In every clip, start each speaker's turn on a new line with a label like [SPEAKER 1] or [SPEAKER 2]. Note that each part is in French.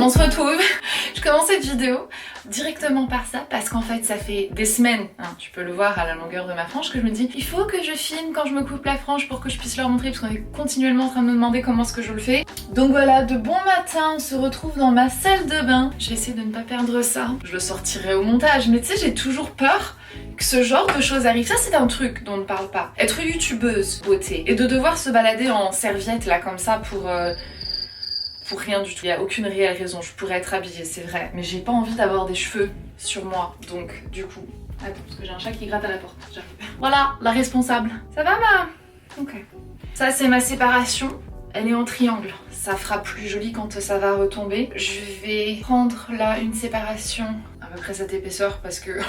[SPEAKER 1] on se retrouve. Je commence cette vidéo directement par ça parce qu'en fait ça fait des semaines, hein, tu peux le voir à la longueur de ma frange, que je me dis il faut que je filme quand je me coupe la frange pour que je puisse leur montrer parce qu'on est continuellement en train de me demander comment est-ce que je le fais. Donc voilà, de bon matin, on se retrouve dans ma salle de bain. Je vais essayer de ne pas perdre ça. Je le sortirai au montage, mais tu sais, j'ai toujours peur que ce genre de choses arrive. Ça, c'est un truc dont on ne parle pas. Être youtubeuse beauté et de devoir se balader en serviette là comme ça pour rien du tout. Il n'y a aucune réelle raison. Je pourrais être habillée, c'est vrai, mais j'ai pas envie d'avoir des cheveux sur moi. Donc du coup, attends, parce que j'ai un chat qui gratte à la porte. J'arrive. Voilà, la responsable. Ça va ma? Ok. Ça c'est ma séparation. Elle est en triangle. Ça fera plus joli quand ça va retomber. Je vais prendre là une séparation à peu près cette épaisseur parce que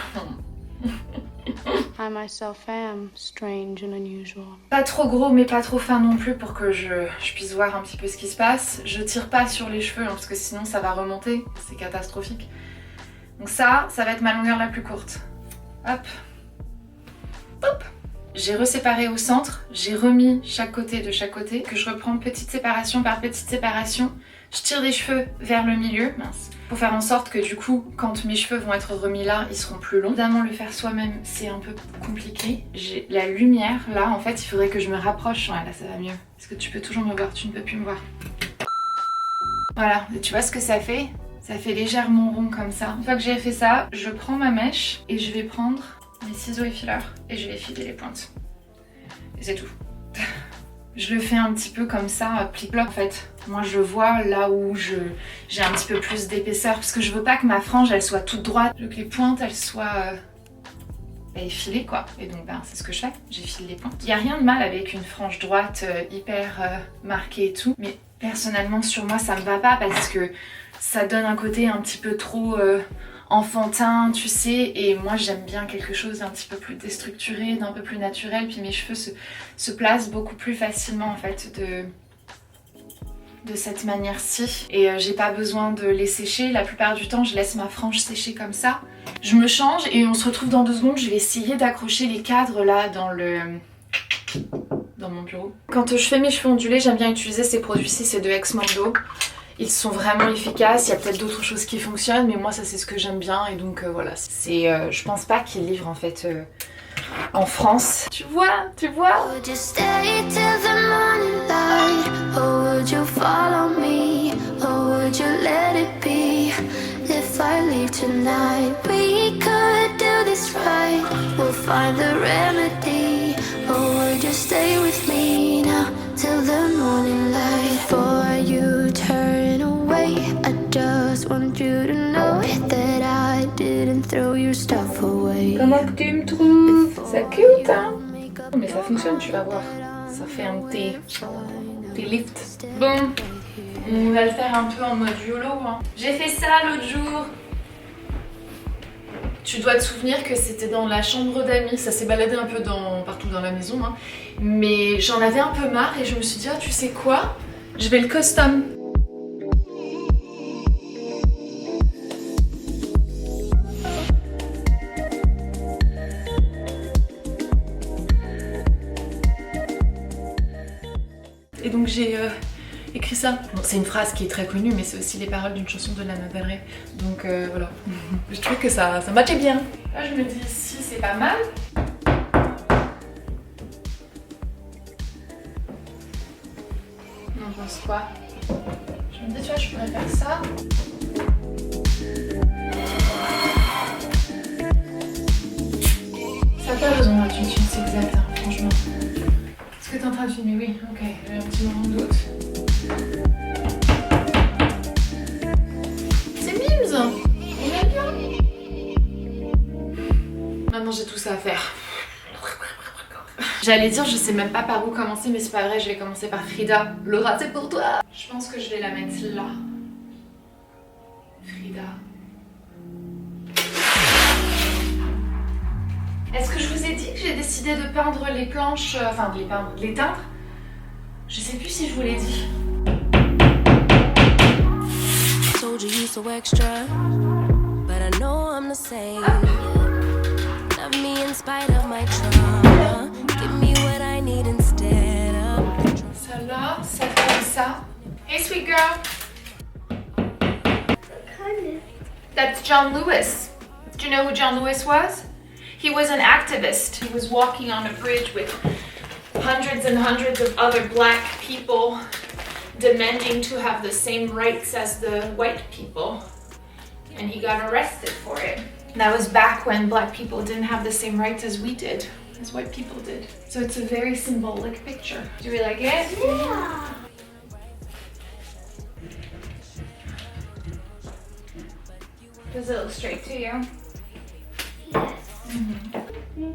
[SPEAKER 2] I myself am strange and unusual.
[SPEAKER 1] pas trop gros mais pas trop fin non plus pour que je puisse voir un petit peu ce qui se passe. Je tire pas sur les cheveux hein, parce que sinon ça va remonter, c'est catastrophique. Donc ça va être ma longueur la plus courte. Hop. Hop. J'ai reséparé au centre, j'ai remis chaque côté de chaque côté, que je reprends petite séparation par petite séparation. Je tire les cheveux vers le milieu, mince, pour faire en sorte que du coup, quand mes cheveux vont être remis là, ils seront plus longs. Évidemment, le faire soi-même, c'est un peu compliqué. J'ai la lumière, là, en fait, il faudrait que je me rapproche. Ouais, là, ça va mieux. Est-ce que tu peux toujours me voir? Tu ne peux plus me voir. Voilà, et tu vois ce que ça fait? Ça fait légèrement rond comme ça. Une fois que j'ai fait ça, je prends ma mèche et je vais prendre mes ciseaux effileurs et je vais filer les pointes. Et c'est tout. Je le fais un petit peu comme ça, plic-ploc en fait. Moi je vois là où j'ai un petit peu plus d'épaisseur parce que je veux pas que ma frange elle soit toute droite. Je veux que les pointes elles soient effilées quoi. Et donc ben, c'est ce que je fais, j'effile les pointes. Il n'y a rien de mal avec une frange droite hyper marquée et tout. Mais personnellement sur moi ça me va pas parce que ça donne un côté un petit peu trop enfantin, tu sais, et moi j'aime bien quelque chose d'un petit peu plus déstructuré, d'un peu plus naturel, puis mes cheveux se placent beaucoup plus facilement en fait de cette manière-ci. Et j'ai pas besoin de les sécher, la plupart du temps je laisse ma frange sécher comme ça. Je me change et on se retrouve dans 2 secondes, je vais essayer d'accrocher les cadres là dans mon bureau. Quand je fais mes cheveux ondulés, j'aime bien utiliser ces produits-ci, c'est de Exmondo. Ils sont vraiment efficaces, il y a peut-être d'autres choses qui fonctionnent, mais moi ça c'est ce que j'aime bien et donc voilà. C'est, je pense pas qu'ils livrent en fait en France. Tu vois?
[SPEAKER 3] Would you stay till the morning light? Or would you follow me? Or would you let it be? If I leave tonight, we could do this right. We'll find the remedy. Or would you stay with me now till the morning light? Before you turn away, I just want you to know that I didn't throw your stuff away.
[SPEAKER 1] Comment que tu me trouves? C'est cute hein? Mais ça fonctionne, tu vas voir. Ça fait un petit lift. Bon, on va le faire un peu en mode YOLO hein. J'ai fait ça l'autre jour. Tu dois te souvenir que c'était dans la chambre d'amis, ça s'est baladé un peu partout dans la maison hein. Mais j'en avais un peu marre et je me suis dit ah tu sais quoi? Je vais le custom. Et donc j'ai écrit ça. Bon, c'est une phrase qui est très connue, mais c'est aussi les paroles d'une chanson de Lana Del Rey. Donc voilà. Je trouve que ça matchait bien. Là, je me dis, si c'est pas mal. On pense quoi? Je me dis, tu vois, je pourrais faire ça. Ça n'a pas besoin d'être une suite, c'est exact, hein, franchement. Est-ce que t'es en train de filmer? Oui, ok, j'ai un petit moment de doute. C'est Mims! Il est bien! Maintenant j'ai tout ça à faire. J'allais dire je sais même pas par où commencer mais c'est pas vrai, je vais commencer par Frida. Laura c'est pour toi! Je pense que je vais la mettre là. Frida. Est-ce que je vous ai dit que j'ai décidé de peindre les planches, enfin de les teindre? Je sais plus si je vous l'ai dit.
[SPEAKER 3] Told you you're so extra, but I know I'm the same. Love me in spite of my trauma. Give me what I need instead of.
[SPEAKER 1] Ça là, ça comme ça. Hey sweet girl.
[SPEAKER 3] Kind of.
[SPEAKER 1] That's John Lewis. Do you know who John Lewis was? He was an activist. He was walking on a bridge with hundreds and hundreds of other black people demanding to have the same rights as the white people. And he got arrested for it. That was back when black people didn't have the same rights as we did, as white people did. So it's a very symbolic picture. Do we like it?
[SPEAKER 3] Yeah.
[SPEAKER 1] Does it look straight to you?
[SPEAKER 3] Yes.
[SPEAKER 1] There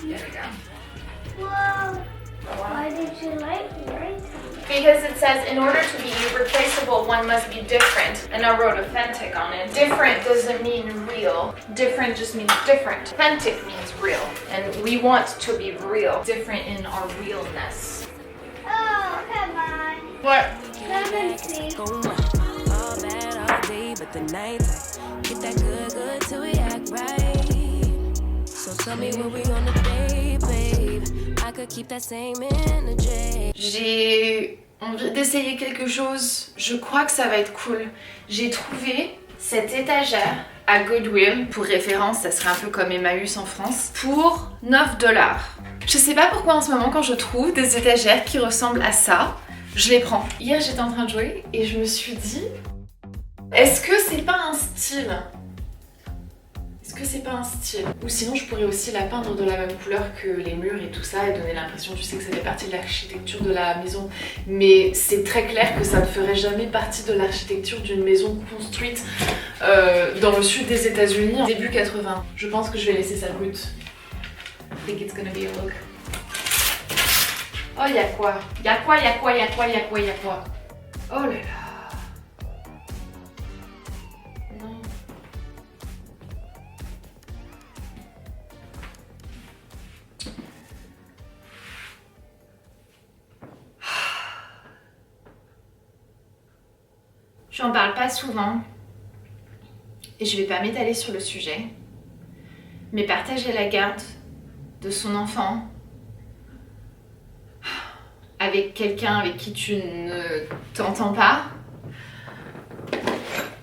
[SPEAKER 1] we go.
[SPEAKER 3] Whoa. Why did you like right?
[SPEAKER 1] Because it says in order to be irreplaceable, one must be different. And I wrote authentic on it. Different doesn't mean real. Different just means different. Authentic means real. And we want to be real. Different in our realness.
[SPEAKER 3] Oh, come on.
[SPEAKER 1] What?
[SPEAKER 3] Come and see.
[SPEAKER 4] All bad all day, but the night get that good till we act right. So tell me when we on the day, babe. I could keep that same energy.
[SPEAKER 1] J'ai envie d'essayer quelque chose. Je crois que ça va être cool. J'ai trouvé cette étagère à Goodwill. Pour référence, ça serait un peu comme Emmaüs en France. Pour 9 $. Je sais pas pourquoi en ce moment, quand je trouve des étagères qui ressemblent à ça, je les prends. Hier, j'étais en train de jouer et je me suis dit, est-ce que c'est pas un style? Est-ce que c'est pas un style? Ou sinon, je pourrais aussi la peindre de la même couleur que les murs et tout ça et donner l'impression, tu sais, que ça fait partie de l'architecture de la maison. Mais c'est très clair que ça ne ferait jamais partie de l'architecture d'une maison construite dans le sud des États-Unis en début 80. Je pense que je vais laisser ça brut. I think it's gonna be a look. Oh, y'a quoi? Y'a quoi? Y'a quoi? Y'a quoi? Y'a quoi? Y'a quoi? Oh là là. Non. Je n'en parle pas souvent et je vais pas m'étaler sur le sujet, mais partager la garde de son enfant avec quelqu'un avec qui tu ne t'entends pas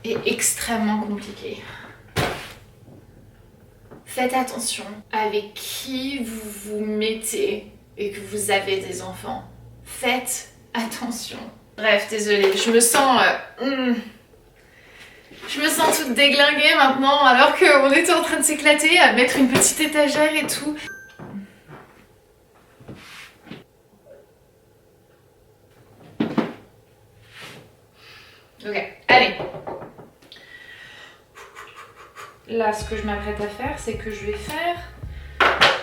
[SPEAKER 1] est extrêmement compliqué. Faites attention avec qui vous vous mettez et que vous avez des enfants. Faites attention. Bref, désolée, je me sens toute déglinguée maintenant alors qu'on était en train de s'éclater à mettre une petite étagère et tout. Ok, allez. Là, ce que je m'apprête à faire, c'est que je vais faire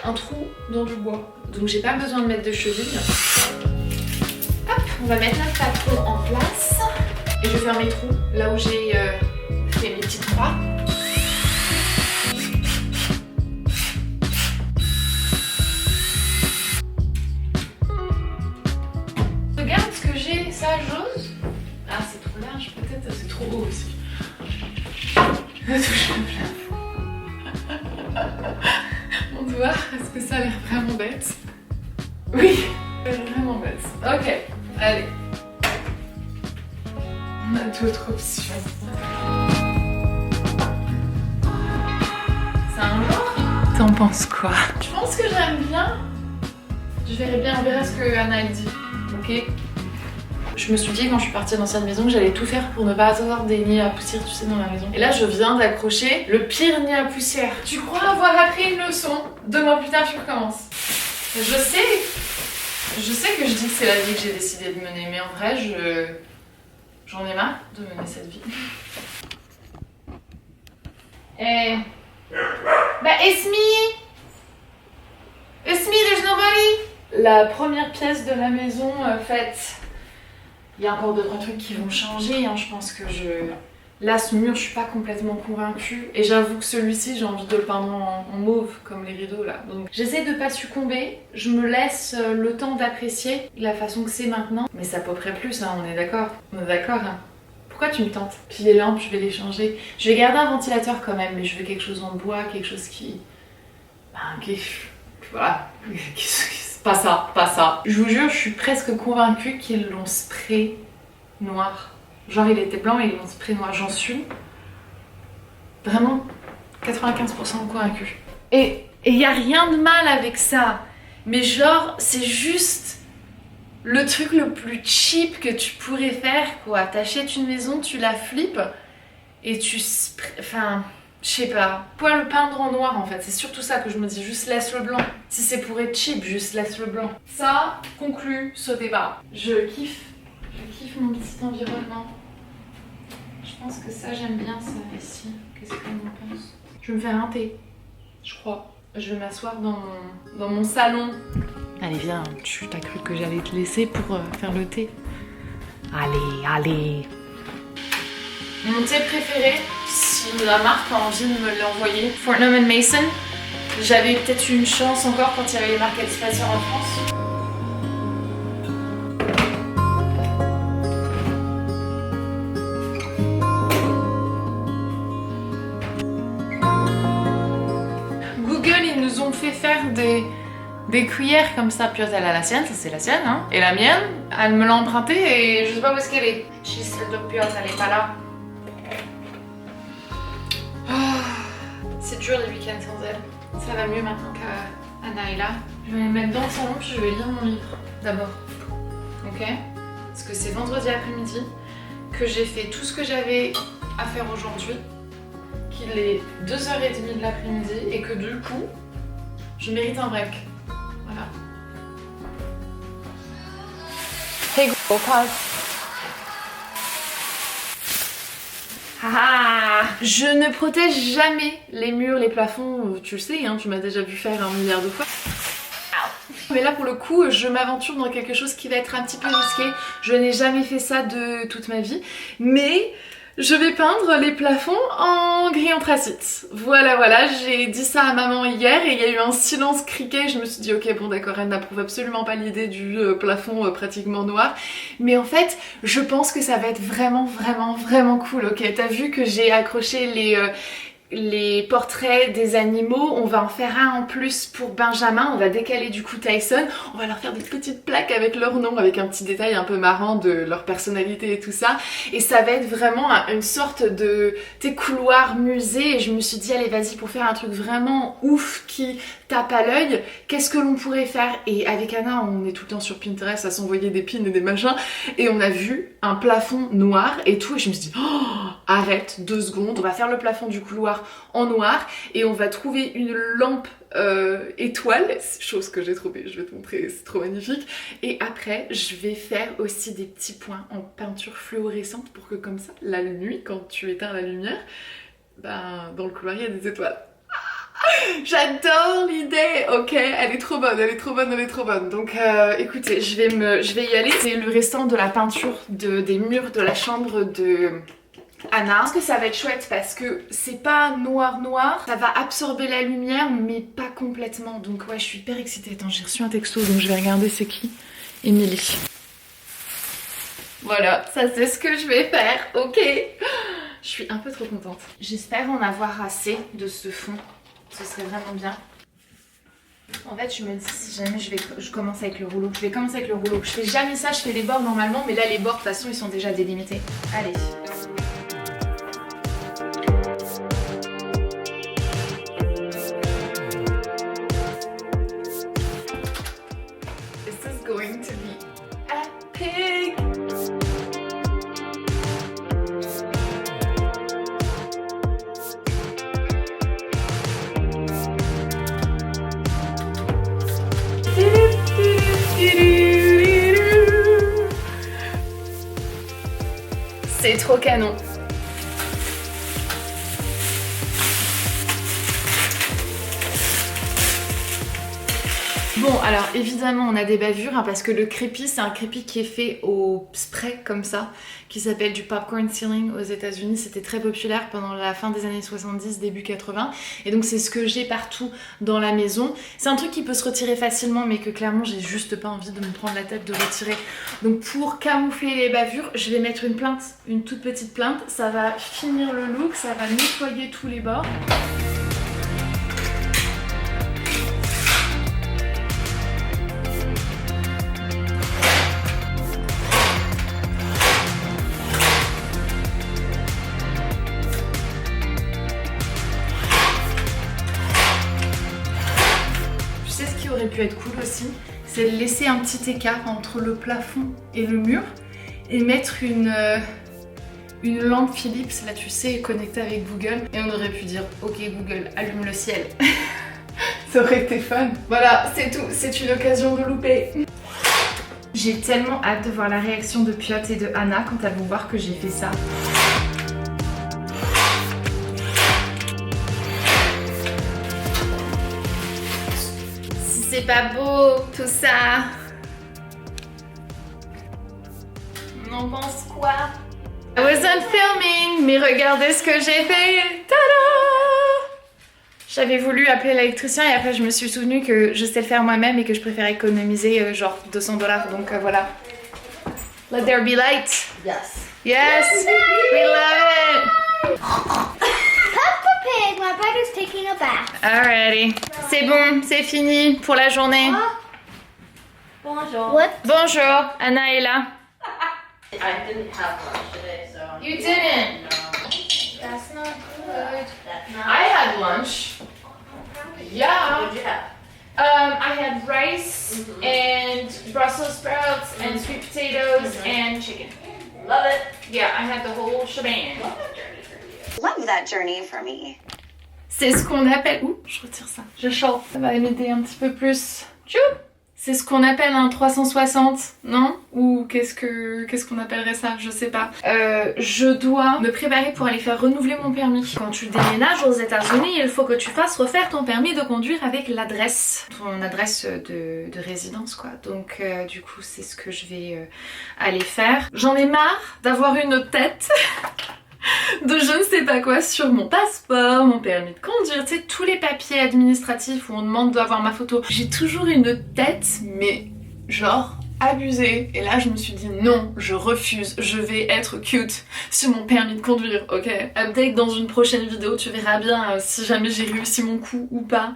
[SPEAKER 1] un trou dans du bois. Donc j'ai pas besoin de mettre de cheville. Hop, on va mettre notre patron en place. Et je vais faire mes trous là où j'ai fait mes petites croix. Regarde ce que j'ai, ça, j'ose. Ah, c'est trop large, peut-être, c'est trop haut aussi. Je touche le plafond. Mon doigt, est-ce que ça a l'air vraiment bête? Oui, ça a l'air vraiment bête. Ok, allez. On a d'autres options. C'est un genre? T'en penses quoi? Je pense que j'aime bien. Je verrai bien, on verra ce que Anna elle dit. Ok? Je me suis dit quand je suis partie dans cette maison que j'allais tout faire pour ne pas avoir des nids à poussière, tu sais, dans la maison. Et là, je viens d'accrocher le pire nid à poussière. Tu crois avoir appris une leçon? 2 mois plus tard, je recommence. Je sais que je dis que c'est la vie que j'ai décidé de mener, mais en vrai, j'en ai marre de mener cette vie. Eh... Bah, it's me! It's me, there's nobody! La première pièce de la maison faite. Il y a encore 2-3 trucs qui vont changer, hein. Je pense que Là, ce mur, je suis pas complètement convaincue. Et j'avoue que celui-ci, j'ai envie de le peindre en mauve, comme les rideaux là. Donc j'essaie de pas succomber. Je me laisse le temps d'apprécier la façon que c'est maintenant. Mais ça poperait plus, hein, on est d'accord? On est d'accord, hein? Pourquoi tu me tentes? Puis les lampes, je vais les changer. Je vais garder un ventilateur quand même, mais je veux quelque chose en bois, quelque chose qui... Voilà. Pas ça, pas ça. Je vous jure, je suis presque convaincue qu'ils l'ont spray noir. Genre il était blanc et ils l'ont spray noir. J'en suis Vraiment 95% convaincue. Et il n'y a rien de mal avec ça. Mais genre, c'est juste le truc le plus cheap que tu pourrais faire, quoi. T'achètes une maison, tu la flippes et enfin, je sais pas. Pourquoi le peindre en noir en fait? C'est surtout ça que je me dis, juste laisse le blanc. Si c'est pour être cheap, juste laisse le blanc. Ça conclut ce débat. Je kiffe mon petit environnement. Je pense que ça, j'aime bien ça ici. Qu'est-ce qu'on en pense? Je vais me faire un thé, je crois. Je vais m'asseoir dans mon salon. Allez viens, tu t'as cru que j'allais te laisser pour faire le thé? Allez. Mon thé préféré, si la marque a envie de me l'envoyer, Fortnum & Mason. J'avais peut-être eu une chance encore quand il y avait les marques Expresseur en France. Google, ils nous ont fait faire des cuillères comme ça. Puis elle a la sienne, ça c'est la sienne, hein. Et la mienne, elle me l'a empruntée et je sais pas où est-ce qu'elle est. She's still up, elle est pas là. C'est dur les week-ends sans elle. Ça va mieux maintenant qu'Anna est là. Je vais les mettre dans le salon puis je vais lire mon livre d'abord. Ok? Parce que c'est vendredi après-midi que j'ai fait tout ce que j'avais à faire aujourd'hui. Qu'il est 2h30 de l'après-midi et que du coup, je mérite un break. Voilà. Hey Google, pause. Ah, je ne protège jamais les murs, les plafonds, tu le sais, hein, tu m'as déjà vu faire 1 milliard de fois. Mais là pour le coup, je m'aventure dans quelque chose qui va être un petit peu risqué. Je n'ai jamais fait ça de toute ma vie, mais je vais peindre les plafonds en gris anthracite. Voilà, j'ai dit ça à maman hier et il y a eu un silence criquet. Je me suis dit ok bon d'accord, elle n'approuve absolument pas l'idée du plafond pratiquement noir. Mais en fait, je pense que ça va être vraiment cool. Ok, t'as vu que j'ai accroché les portraits des animaux, on va en faire un en plus pour Benjamin, on va décaler du coup Tyson, on va leur faire des petites plaques avec leur nom, avec un petit détail un peu marrant de leur personnalité et tout ça, et ça va être vraiment une sorte de couloir musée, et je me suis dit allez vas-y, pour faire un truc vraiment ouf qui tape à l'œil, qu'est-ce que l'on pourrait faire? Et avec Anna on est tout le temps sur Pinterest à s'envoyer des pins et des machins, et on a vu un plafond noir et tout, et je me suis dit oh, arrête 2 secondes, on va faire le plafond du couloir en noir et on va trouver une lampe étoile, chose que j'ai trouvée, je vais te montrer, c'est trop magnifique, et après je vais faire aussi des petits points en peinture fluorescente pour que comme ça la nuit quand tu éteins la lumière, ben dans le couloir il y a des étoiles. J'adore l'idée, ok, elle est trop bonne. Donc écoutez, je vais y aller. C'est le restant de la peinture des murs de la chambre de Anna. Je pense que ça va être chouette parce que c'est pas noir, ça va absorber la lumière mais pas complètement. Donc ouais, je suis hyper excitée. Attends, j'ai reçu un texto donc je vais regarder c'est qui. Émilie. Voilà, ça c'est ce que je vais faire, ok. Je suis un peu trop contente. J'espère en avoir assez de ce fond. Ce serait vraiment bien. En fait, je me dis si jamais je commence avec le rouleau. Je vais commencer avec le rouleau. Je fais jamais ça, je fais les bords normalement, mais là les bords de toute façon ils sont déjà délimités. Allez. This is going to be epic. C'est trop canon. Bon alors évidemment on a des bavures hein, parce que le crépi c'est un crépi qui est fait au spray comme ça, qui s'appelle du popcorn ceiling aux États-Unis. C'était très populaire pendant la fin des années 70, début 80, et donc c'est ce que j'ai partout dans la maison. C'est un truc qui peut se retirer facilement mais que clairement j'ai juste pas envie de me prendre la tête de retirer. Donc pour camoufler les bavures, je vais mettre une plainte, une toute petite plainte. Ça va finir le look, ça va nettoyer tous les bords. pu être cool aussi, c'est de laisser un petit écart entre le plafond et le mur et mettre une lampe Philips, là tu sais, connectée avec Google. Et on aurait pu dire ok Google, allume le ciel. Ça aurait été fun. Voilà, c'est tout, c'est une occasion de louper. J'ai tellement hâte de voir la réaction de Piotr et de Anna quand elles vont voir que j'ai fait ça. Si c'est pas beau, tout ça. On en pense quoi? I wasn't filming, mais regardez ce que j'ai fait. Tada! J'avais voulu appeler l'électricien et après je me suis souvenue que je sais le faire moi-même et que je préfère économiser genre $200. Donc voilà. Let there be light.
[SPEAKER 5] Yes.
[SPEAKER 1] Yes, we love it.
[SPEAKER 5] Peppa Pig, my brother's taking a bath.
[SPEAKER 1] Alrighty. C'est bon, c'est fini pour la journée.
[SPEAKER 5] Bonjour. What?
[SPEAKER 1] Bonjour, Anna est là.
[SPEAKER 6] I didn't have lunch today, so.
[SPEAKER 1] You didn't?
[SPEAKER 5] That's not good.
[SPEAKER 6] That's not.
[SPEAKER 1] I had lunch. Yeah.
[SPEAKER 6] What'd you have?
[SPEAKER 1] I had rice and Brussels sprouts and sweet potatoes and chicken.
[SPEAKER 6] Love it.
[SPEAKER 1] Yeah, I had the whole shebang.
[SPEAKER 7] Love that journey for me.
[SPEAKER 1] C'est ce qu'on appelle... Ouh, je retire ça. Je chante. Ça va m'aider un petit peu plus. Tchou. C'est ce qu'on appelle un 360, non? Ou qu'est-ce qu'on appellerait ça? Je sais pas. Je dois me préparer pour aller faire renouveler mon permis. Quand tu déménages aux États-Unis, il faut que tu fasses refaire ton permis de conduire avec l'adresse. Ton adresse de résidence, quoi. Donc, du coup, c'est ce que je vais aller faire. J'en ai marre d'avoir une tête... de je ne sais pas quoi sur mon passeport, mon permis de conduire, tu sais, tous les papiers administratifs où on demande d'avoir ma photo. J'ai toujours une tête, mais genre abusée. Et là, je me suis dit non, je refuse, je vais être cute sur mon permis de conduire, ok? Update dans une prochaine vidéo, tu verras bien si jamais j'ai réussi mon coup ou pas.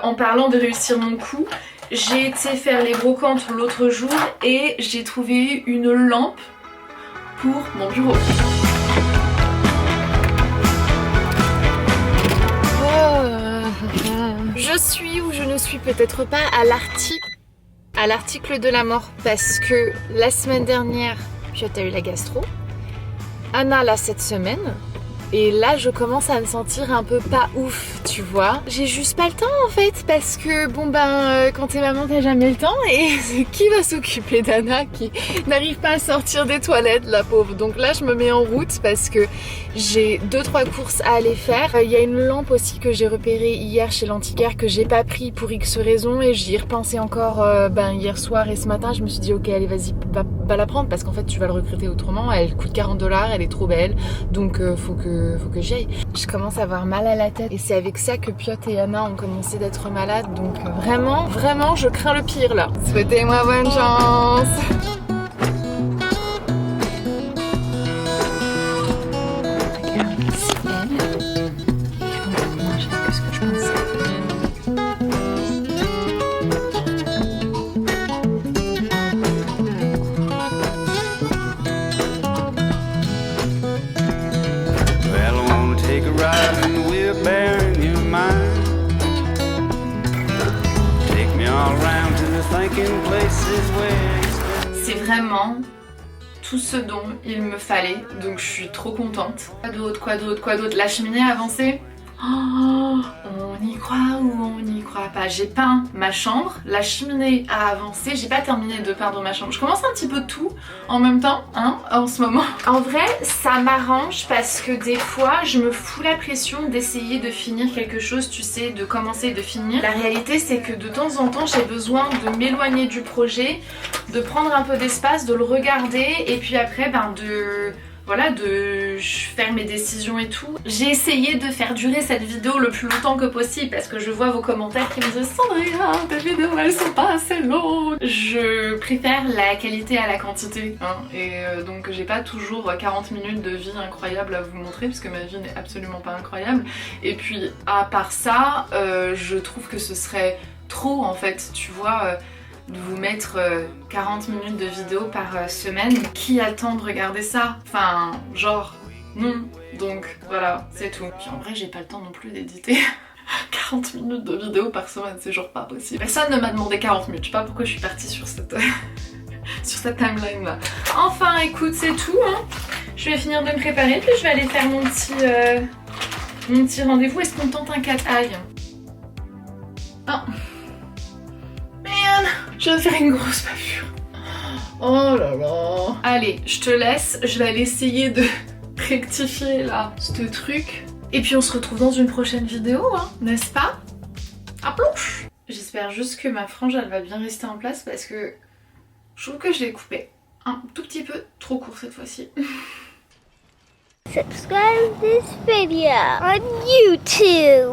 [SPEAKER 1] En parlant de réussir mon coup, j'ai été faire les brocantes l'autre jour et j'ai trouvé une lampe pour mon bureau. Je suis ou je ne suis peut-être pas à l'article de la mort parce que la semaine dernière, Piotr a eu la gastro, Anna l'a cette semaine et là je commence à me sentir un peu pas ouf, tu vois. J'ai juste pas le temps en fait parce que bon quand t'es maman t'as jamais le temps et qui va s'occuper d'Anna qui n'arrive pas à sortir des toilettes, la pauvre. Donc là je me mets en route parce que j'ai 2-3 courses à aller faire. Il y a une lampe aussi que j'ai repérée hier chez l'antiquaire que j'ai pas pris pour X raisons et j'y ai repensé encore hier soir et ce matin. Je me suis dit ok allez vas-y va la prendre parce qu'en fait tu vas le recruter autrement. Elle coûte $40, elle est trop belle donc faut que j'y aille. Je commence à avoir mal à la tête et c'est avec ça que Piotr et Anna ont commencé d'être malades donc vraiment je crains le pire là. Souhaitez-moi bonne chance. C'est vraiment tout ce dont il me fallait, donc je suis trop contente. Quoi d'autre? La cheminée a avancé. Oh, on y croit ou on n'y croit pas? J'ai peint ma chambre, la cheminée a avancé, j'ai pas terminé de peindre ma chambre. Je commence un petit peu tout en même temps, hein, en ce moment. En vrai, ça m'arrange parce que des fois, je me fous la pression d'essayer de finir quelque chose, tu sais, de commencer et de finir. La réalité, c'est que de temps en temps, j'ai besoin de m'éloigner du projet, de prendre un peu d'espace, de le regarder et puis après, de faire mes décisions et tout. J'ai essayé de faire durer cette vidéo le plus longtemps que possible parce que je vois vos commentaires qui me disent Sandria, tes vidéos elles sont pas assez longues. Je préfère la qualité à la quantité hein, et donc j'ai pas toujours 40 minutes de vie incroyable à vous montrer parce que ma vie n'est absolument pas incroyable et puis à part ça je trouve que ce serait trop en fait, tu vois de vous mettre 40 minutes de vidéo par semaine. Qui a le temps de regarder ça? Enfin, genre, non. Donc voilà, c'est tout. Puis en vrai, j'ai pas le temps non plus d'éditer. 40 minutes de vidéo par semaine, c'est genre pas possible. Personne ne m'a demandé 40 minutes, je sais pas pourquoi je suis partie sur cette, sur cette timeline là. Enfin écoute, c'est tout hein. Je vais finir de me préparer, puis je vais aller faire mon petit rendez-vous. Est-ce qu'on tente un cat eye? Oh. Man, je viens de faire une grosse bavure. Oh là là. Allez, je te laisse, je vais aller essayer de rectifier là ce truc. Et puis on se retrouve dans une prochaine vidéo, hein, n'est-ce pas? À plus. J'espère juste que ma frange elle va bien rester en place parce que je trouve que je l'ai coupée un tout petit peu trop court cette fois-ci.
[SPEAKER 5] Subscribe to this video on YouTube.